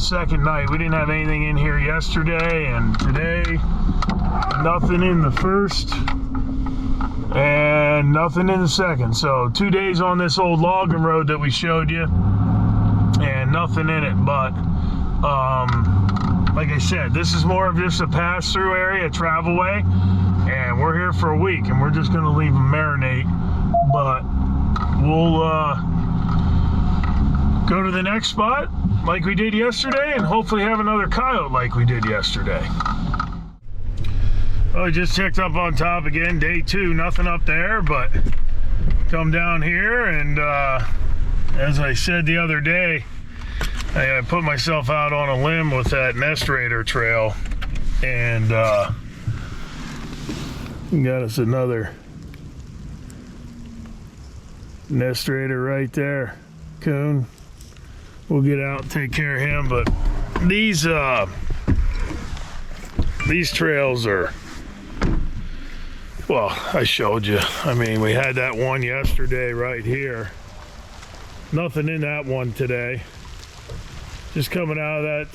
second night. We didn't have anything in here yesterday, and today nothing in the first and nothing in the second. So 2 days on this old logging road that we showed you and nothing in it. But like I said, this is more of just a pass-through area, a travel way, and we're here for a week, and we're just going to leave them marinate. But we'll go to the next spot like we did yesterday, and hopefully have another coyote like we did yesterday. Well, I just checked up on top again, day 2, nothing up there, but come down here, and as I said the other day, I put myself out on a limb with that nest raider trail, and got us another nest raider right there, coon. We'll get out and take care of him. But these trails are, well, I showed you. I mean, we had that one yesterday right here. Nothing in that one today. Just coming out of that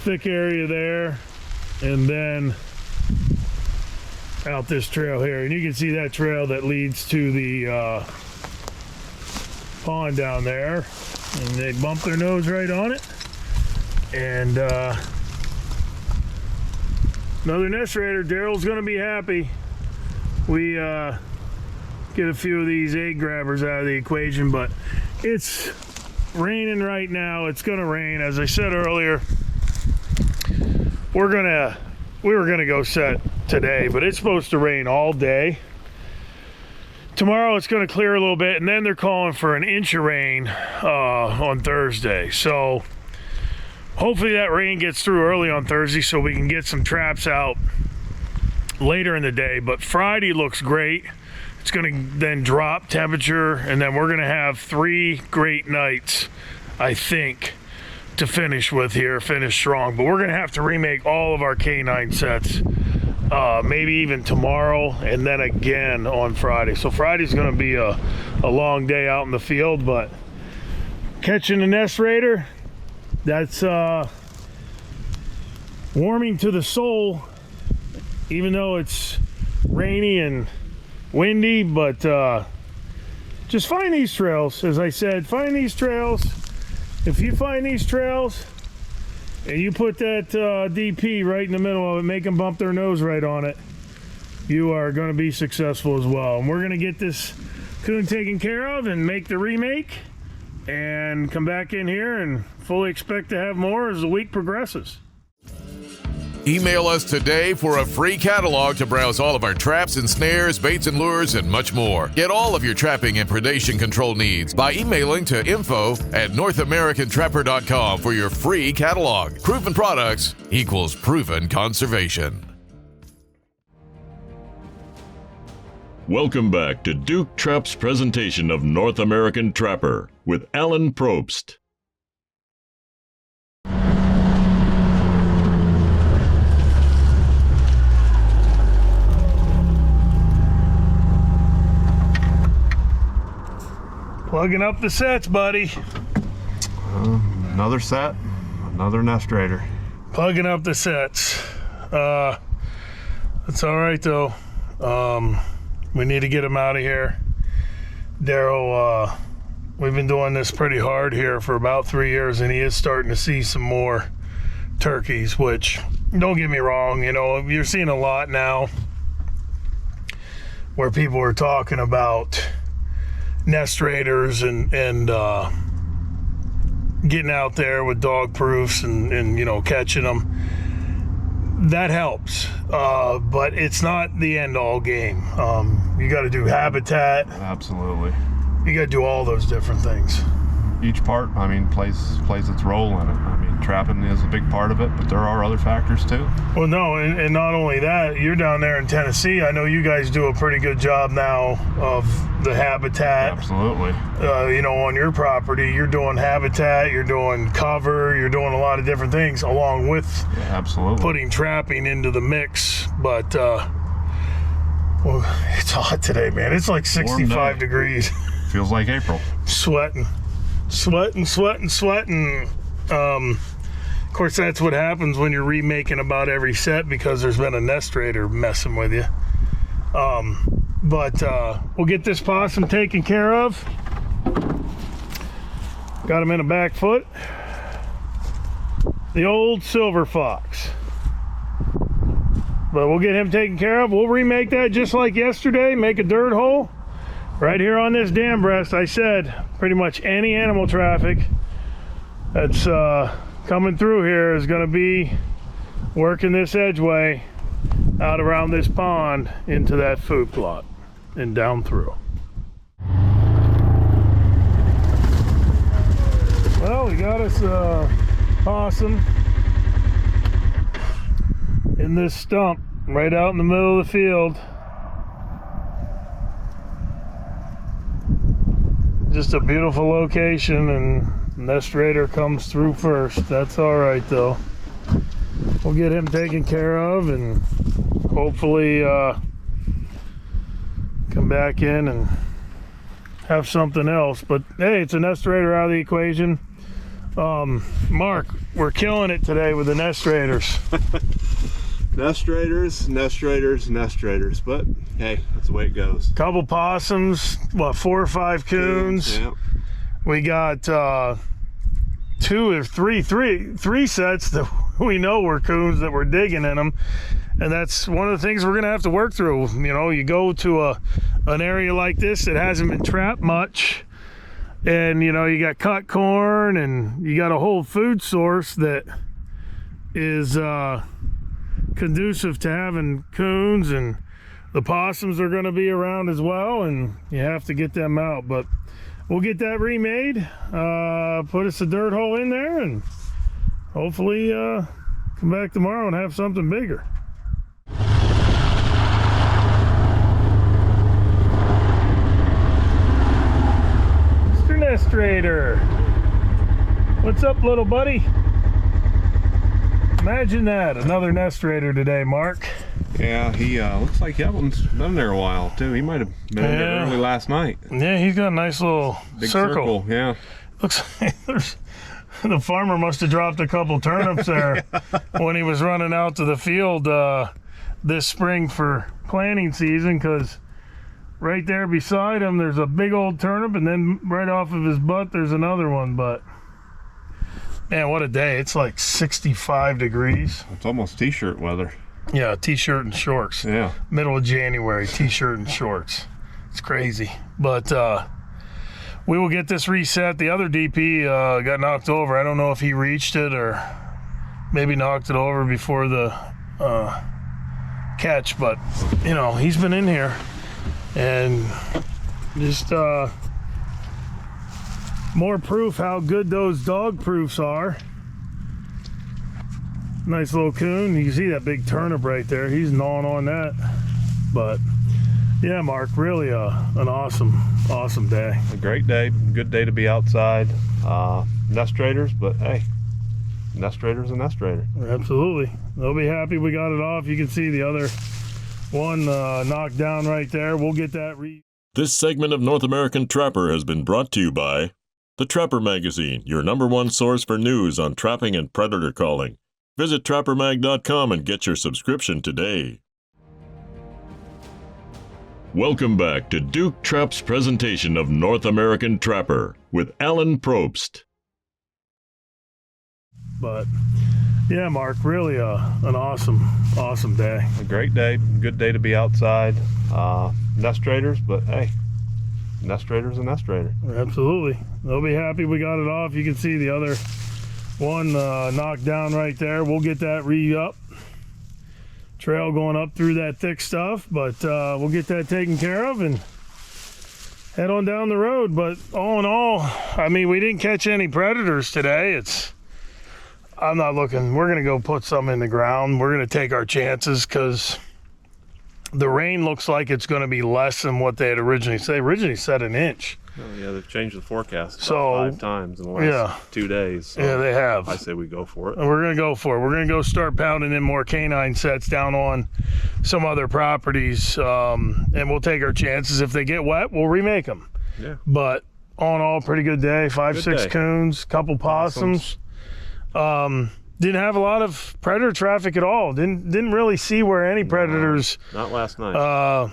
thick area there, and then out this trail here. And you can see that trail that leads to the pond down there, and they bump their nose right on it. And another nest raider. Daryl's gonna be happy. We get a few of these egg grabbers out of the equation, but it's raining right now. It's gonna rain. As I said earlier, we were gonna go set today, but it's supposed to rain all day. Tomorrow it's going to clear a little bit, and then they're calling for an inch of rain on Thursday. So hopefully that rain gets through early on Thursday so we can get some traps out later in the day. But Friday looks great. It's going to then drop temperature, and then we're going to have 3 great nights, I think, to finish with here, finish strong. But we're going to have to remake all of our K9 sets. Maybe even tomorrow, and then again on Friday. So Friday's going to be a long day out in the field, but catching a nest raider, that's warming to the soul, even though it's rainy and windy. But just find these trails. As I said, find these trails. If you find these trails and you put that DP right in the middle of it, make them bump their nose right on it, you are going to be successful as well. And we're going to get this coon taken care of and make the remake and come back in here and fully expect to have more as the week progresses. Email us today for a free catalog to browse all of our traps and snares, baits and lures, and much more. Get all of your trapping and predation control needs by emailing to info@NorthAmericanTrapper.com for your free catalog. Proven products equals proven conservation. Welcome back to Duke Trap's presentation of North American Trapper with Alan Probst. Plugging up the sets, buddy. Another set, another nest raider. Plugging up the sets. That's all right though. We need to get them out of here. Daryl, we've been doing this pretty hard here for about 3 years, and he is starting to see some more turkeys, which, don't get me wrong, you know, you're seeing a lot now where people are talking about nest raiders and getting out there with dog proofs and you know, catching them. That helps, but it's not the end-all game. You got to do habitat. Absolutely. You got to do all those different things. Each part, I mean, plays its role in it. I mean, trapping is a big part of it, but there are other factors too. Well, no, and not only that, you're down there in Tennessee. I know you guys do a pretty good job now of the habitat. Absolutely. You know, on your property, you're doing habitat, you're doing cover, you're doing a lot of different things along with absolutely putting trapping into the mix. But well, it's hot today, man. It's like 65 degrees. Feels like April. Sweating. Of course, that's what happens when you're remaking about every set because there's been a nest raider messing with you. But we'll get this possum taken care of. Got him in a back foot. The old silver fox. But we'll get him taken care of. We'll remake that just like yesterday. Make a dirt hole right here on this dam breast. I said pretty much any animal traffic that's coming through here is going to be working this edgeway out around this pond into that food plot and down through. Well, we got us a possum in this stump right out in the middle of the field. Just a beautiful location, and nest raider comes through first. That's all right though. We'll get him taken care of and hopefully come back in and have something else. But hey, it's a nest raider out of the equation. Mark, we're killing it today with the nest raiders. Nest raiders, nest raiders, nest raiders. But hey, that's the way it goes. Couple possums, what, 4 or 5 coons. Yep. We got 2 or 3 sets that we know were coons that were digging in them, and that's one of the things we're gonna have to work through. You know, you go to an area like this that hasn't been trapped much, and you know, you got cut corn and you got a whole food source that is conducive to having coons, and the possums are going to be around as well, and you have to get them out. But we'll get that remade, put us a dirt hole in there, and hopefully come back tomorrow and have something bigger. Mr. Nest Raider, what's up, little buddy? Imagine that, another nest raider today, Mark. Yeah, he looks like that one's been there a while too. He might have been in there early last night. Yeah, he's got a nice little Big circle. Yeah. Looks like the farmer must have dropped a couple turnips there when he was running out to the field this spring for planting season, because right there beside him there's a big old turnip, and then right off of his butt there's another one. But man, what a day. It's like 65 degrees. It's almost t-shirt weather. Yeah, t-shirt and shorts. Yeah. Middle of January, t-shirt and shorts. It's crazy. But we will get this reset. The other DP got knocked over. I don't know if he reached it or maybe knocked it over before the catch, but you know, he's been in here and just more proof how good those dog proofs are. Nice little coon. You can see that big turnip right there. He's gnawing on that. But yeah, Mark, really an awesome day. A great day. Good day to be outside. Nest raiders, but hey, nest raider's a nest raider. Absolutely. They'll be happy we got it off. You can see the other one knocked down right there. We'll get that This segment of North American Trapper has been brought to you by The Trapper Magazine, your #1 source for news on trapping and predator calling. Visit trappermag.com and get your subscription today. Welcome back to Duke Trap's presentation of North American Trapper with Alan Probst. But yeah, Mark, really an awesome day. A great day. Good day to be outside. Nest raiders, but hey, nest raider's a nest raider. Absolutely. They'll be happy we got it off. You can see the other one knocked down right there. We'll get that re-up. Trail going up through that thick stuff, but we'll get that taken care of and head on down the road. But all in all, I mean, we didn't catch any predators today. I'm not looking. We're gonna go put some in the ground. We're gonna take our chances because the rain looks like it's gonna be less than what they had originally said. They originally said an inch. Oh, yeah, they've changed the forecast So, 5 times in the last 2 days. So Yeah, they have. I say we go for it. And we're going to go for it. We're going to go start pounding in more canine sets down on some other properties, and we'll take our chances. If they get wet, we'll remake them. Yeah. But all in all, pretty good day. 5, Good 6 day. coons, couple possums. Didn't have a lot of predator traffic at all. Didn't really see where any predators, Not last night.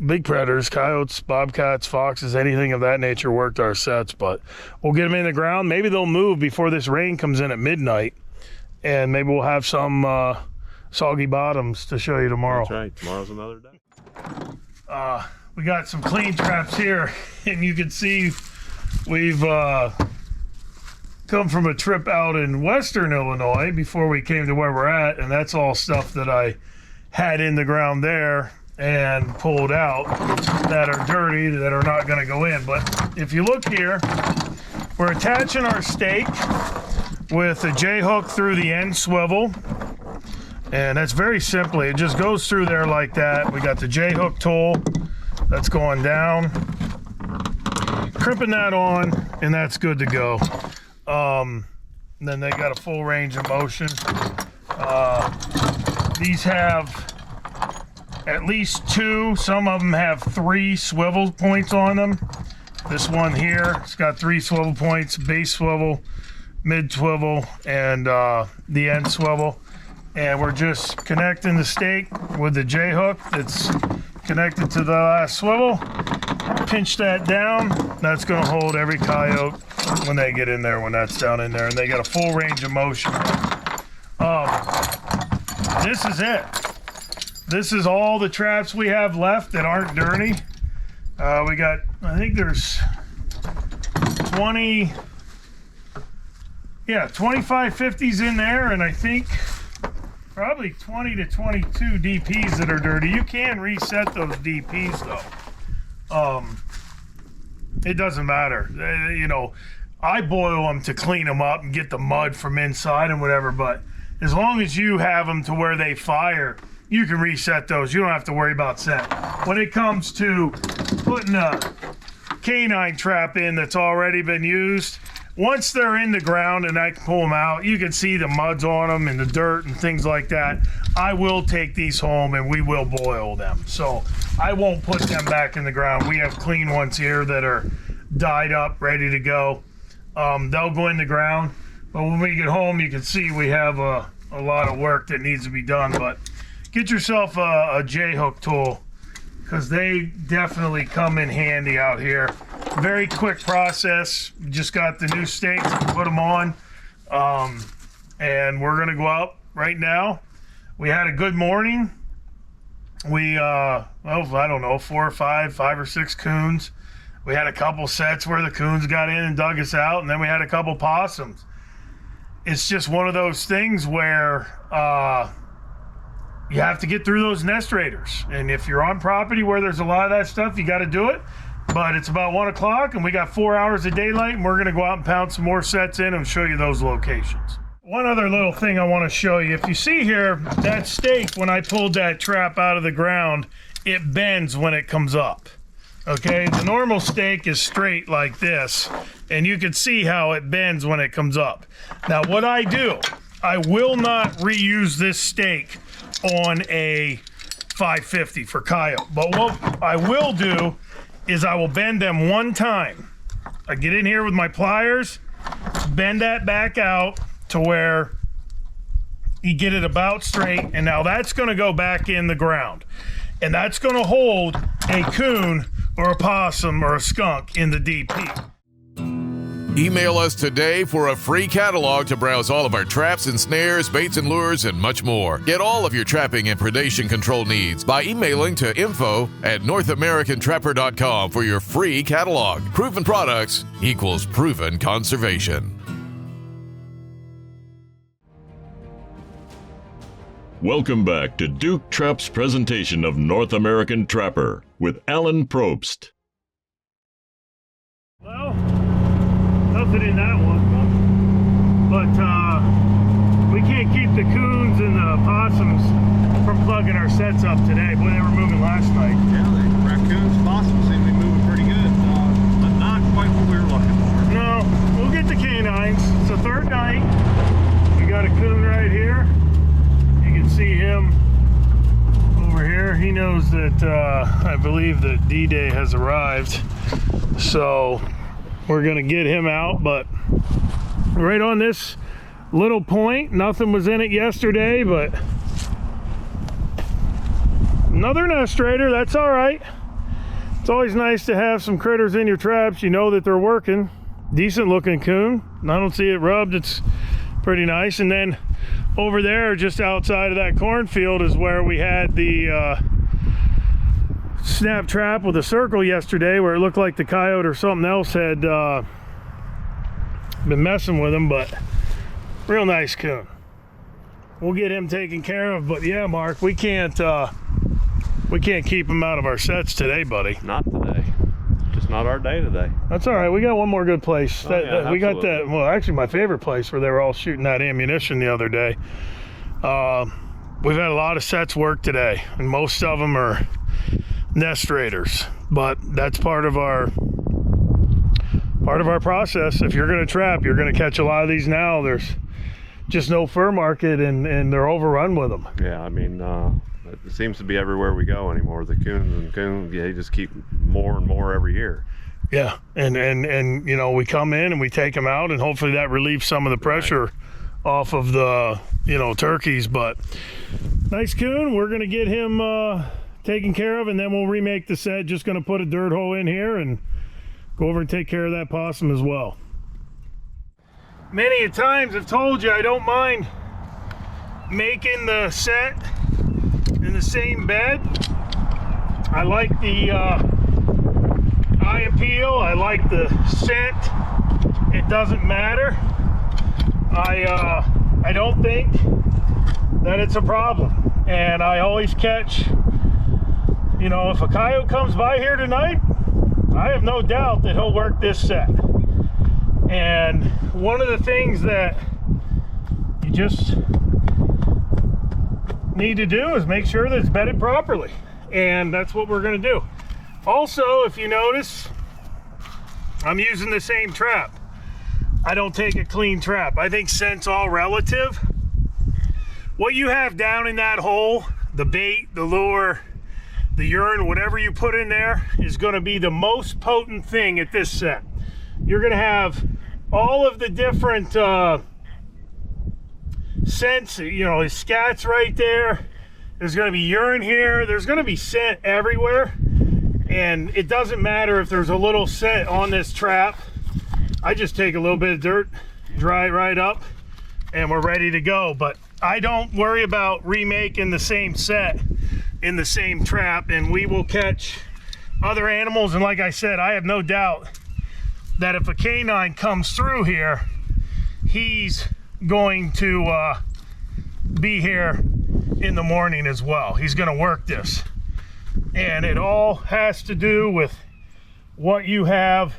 big predators, coyotes, bobcats, foxes, anything of that nature worked our sets. But we'll get them in the ground. Maybe they'll move before this rain comes in at midnight, and maybe we'll have some soggy bottoms to show you tomorrow. That's right. Tomorrow's another day. We got some clean traps here, and you can see we've come from a trip out in western Illinois before we came to where we're at, and that's all stuff that I had in the ground there and pulled out that are dirty, that are not going to go in. But if you look here, we're attaching our stake with a J-hook through the end swivel, and that's very simply, it just goes through there like that. We got the J-hook tool that's going down, crimping that on, and that's good to go. Then they got a full range of motion. These have at least 2, some of them have 3 swivel points on them. This one here, it's got 3 swivel points: base swivel, mid swivel, and the end swivel. And we're just connecting the stake with the J-hook that's connected to the last swivel. Pinch that down. That's going to hold every coyote when they get in there, when that's down in there, and they got a full range of motion. This is it. This is all the traps we have left that aren't dirty. We got, I think there's 25 50s in there, and I think probably 20 to 22 DPs that are dirty. You can reset those DPs though. It doesn't matter. You know, I boil them to clean them up and get the mud from inside and whatever, but as long as you have them to where they fire, you can reset those. You don't have to worry about set. When it comes to putting a canine trap in that's already been used, once they're in the ground and I can pull them out, you can see the muds on them and the dirt and things like that. I will take these home and we will boil them. So I won't put them back in the ground. We have clean ones here that are dyed up, ready to go. They'll go in the ground, but when we get home, you can see we have a lot of work that needs to be done. But get yourself a J-hook tool, because they definitely come in handy out here. Very quick process. Just got the new stakes, put them on, and we're gonna go out right now. We had a good morning. We well, I don't know, 4 or 5 or 6 coons. We had a couple sets where the coons got in and dug us out, and then we had a couple possums. It's just one of those things where you have to get through those nest raiders. And if you're on property where there's a lot of that stuff, you got to do it. But it's about 1 o'clock and we got 4 hours of daylight, and we're going to go out and pound some more sets in and show you those locations. One other little thing I want to show you. If you see here, that stake, when I pulled that trap out of the ground, it bends when it comes up. Okay, the normal stake is straight like this, and you can see how it bends when it comes up. Now what I do, I will not reuse this stake on a 550 for coyote, but what I will do is I will bend them one time. I get in here with my pliers, bend that back out to where you get it about straight, and now that's going to go back in the ground, and that's going to hold a coon or a possum or a skunk in the DP. Email us today for a free catalog to browse all of our traps and snares, baits and lures, and much more. Get all of your trapping and predation control needs by emailing to info@NorthAmericanTrapper.com for your free catalog. Proven products equals proven conservation. Welcome back to Duke Trap's presentation of North American Trapper with Alan Probst. Well, nothing in that one, but we can't keep the coons and the possums from plugging our sets up today. Boy, they were moving last night. Yeah, the raccoons, possums seem to be moving pretty good, but not quite what we were looking for. No, we'll get the canines. It's the third night. We got a coon right here. You can see him over here. He knows that I believe that D-Day has arrived. So we're gonna get him out, but right on this Little point, nothing was in it yesterday, but another nestrator, that's all right. It's always nice to have some critters in your traps. You know that they're working. Decent looking coon. I don't see it rubbed. It's pretty nice. And then over there, just outside of that cornfield, is where we had the snap trap with a circle yesterday, where it looked like the coyote or something else had been messing with him, but real nice coon. We'll get him taken care of. But yeah, Mark, we can't keep him out of our sets today, buddy. Not today. Just not our day today. That's all right. We got one more good place. We got absolutely. that. Well, actually, my favorite place where they were all shooting that ammunition the other day. We've had a lot of sets work today, and most of them are nestrators. But that's part of our process. If you're going to trap, you're going to catch a lot of these now. There's just no fur market, and they're overrun with them. Yeah, I mean, it seems to be everywhere we go anymore. The coons, yeah, they just keep more and more every year. Yeah, and you know, we come in and we take them out, and hopefully that relieves some of the pressure off of the, you know, turkeys. But nice coon. We're gonna get him taken care of, and then we'll remake the set. Just gonna put a dirt hole in here and go over and take care of that possum as well. Many a times I've told you I don't mind making the set in the same bed. I like the eye appeal. I like the scent. It doesn't matter. I don't think that it's a problem. And I always catch, you know, if a coyote comes by here tonight, I have no doubt that he'll work this set. And one of the things that you just need to do is make sure that it's bedded properly, and that's what we're going to do. Also, if you notice, I'm using the same trap. I don't take a clean trap. I think scent's all relative. What you have down in that hole, the bait, the lure, the urine, whatever you put in there, is going to be the most potent thing at this set. You're going to have all of the different scents, you know, his scats right there. There's going to be urine here. There's going to be scent everywhere. And it doesn't matter if there's a little scent on this trap. I just take a little bit of dirt, dry it right up, and we're ready to go. But I don't worry about remaking the same set in the same trap, and we will catch other animals. And like I said, I have no doubt that if a canine comes through here, he's going to be here in the morning as well. He's going to work this, and it all has to do with what you have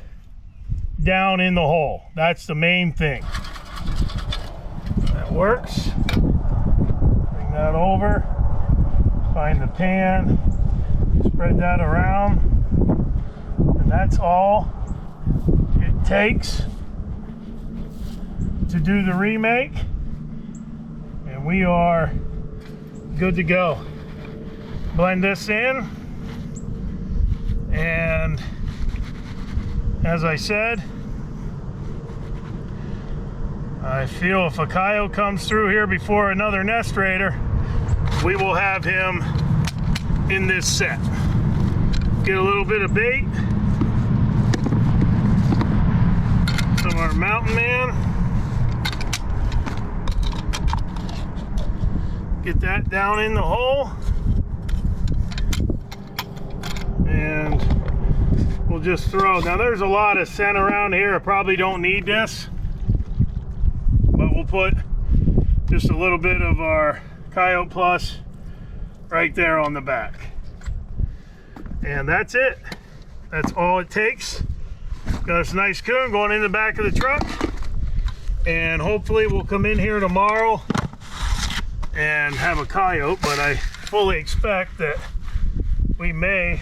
down in the hole. That's the main thing. That works. Bring that over, find the pan, spread that around, and that's all it takes to do the remake, and we are good to go. Blend this in, and as I said, I feel if a coyote comes through here before another nestrator, we will have him in this set. Get a little bit of bait, some of our mountain man. Get that down in the hole, and we'll just throw. Now there's a lot of scent around here. I probably don't need this, but we'll put just a little bit of our Coyote Plus right there on the back. And that's it. That's all it takes. Got this nice coon going in the back of the truck, and hopefully we'll come in here tomorrow and have a coyote, but I fully expect that we may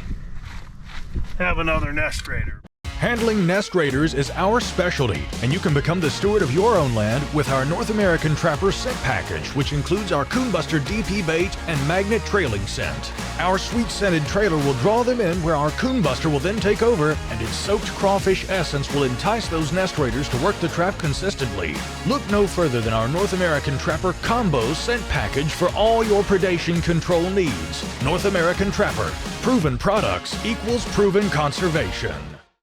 have another nestrator. Handling nest raiders is our specialty, and you can become the steward of your own land with our North American Trapper scent package, which includes our Coonbuster DP bait and magnet trailing scent. Our sweet-scented trailer will draw them in, where our Coonbuster will then take over, and its soaked crawfish essence will entice those nest raiders to work the trap consistently. Look no further than our North American Trapper Combo scent package for all your predation control needs. North American Trapper. Proven products equals proven conservation.